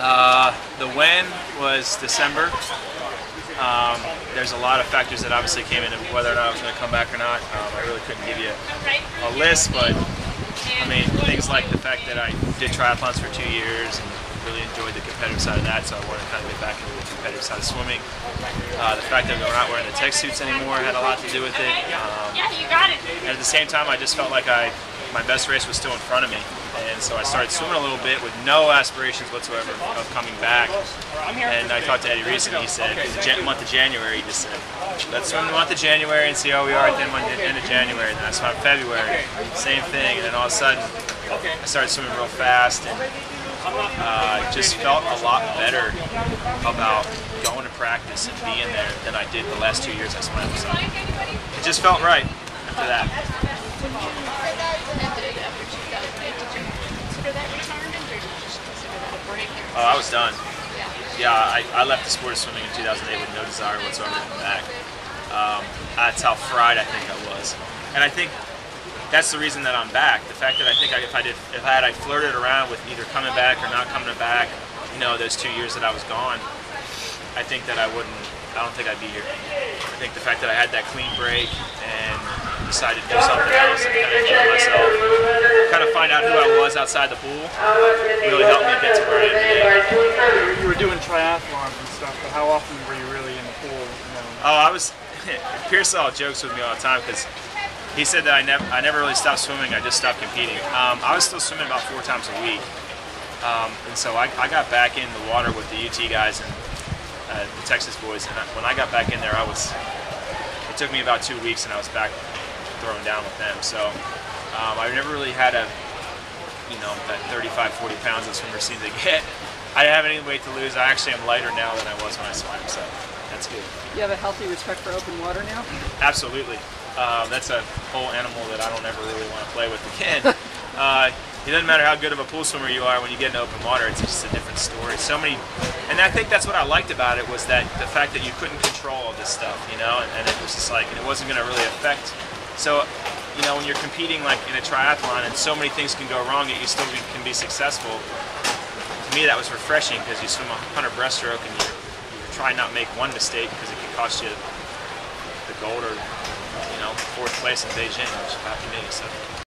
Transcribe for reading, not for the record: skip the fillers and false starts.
The win was December. There's a lot of factors that obviously came into whether or not I was going to come back or not. I really couldn't give you a list, but I mean, things like the fact that I did triathlons for 2 years and really enjoyed the competitive side of that, so I wanted to kind of get back into the competitive side of swimming. The fact that we're not wearing the tech suits anymore had a lot to do with it. And at the same time, I just felt like my best race was still in front of me. And so I started swimming a little bit with no aspirations whatsoever of coming back. And I talked to Eddie Reese, and he said, in the month of January, he just said, let's swim the month of January and see how we are at the end of January. And then I swam February, same thing. And then all of a sudden, I started swimming real fast, and just felt a lot better about going to practice and being there than I did the last 2 years I swam. So it just felt right after that. Oh, I was done. Yeah, I left the sport of swimming in 2008 with no desire whatsoever to come back. That's how fried I think I was, and I think that's the reason that I'm back. The fact that I think if I flirted around with either coming back or not coming back, you know, those 2 years that I was gone, I think that I don't think I'd be here. I think the fact that I had that clean break and decided to do something else and kind of enjoy myself, kind of find out who I was outside the pool, really helped me get to where I am today. You were doing triathlons and stuff, but how often were you really in the pool? You know? Oh, I was. Pearsall jokes with me all the time because he said that I never really stopped swimming. I just stopped competing. I was still swimming about 4 times a week, and so I got back in the water with the UT guys and the Texas boys. And when I got back in there, it took me about 2 weeks, and I was back throwing down with them. So I never really had that 35, 40 pounds that swimmers seem to get. I didn't have any weight to lose. I actually am lighter now than I was when I swam, so that's good. You have a healthy respect for open water now? Absolutely. That's a whole animal that I don't ever really want to play with again. It doesn't matter how good of a pool swimmer you are, when you get in open water, it's just a different story. And I think that's what I liked about it, was that the fact that you couldn't control all this stuff, you know, and it was just like, and it wasn't going to really affect. So, you know, when you're competing like in a triathlon and so many things can go wrong, yet you still can be successful. To me, that was refreshing, because you swim a 100 breaststroke and you try not make one mistake, because it can cost you the gold or 4th place in Beijing, which happened to me. So.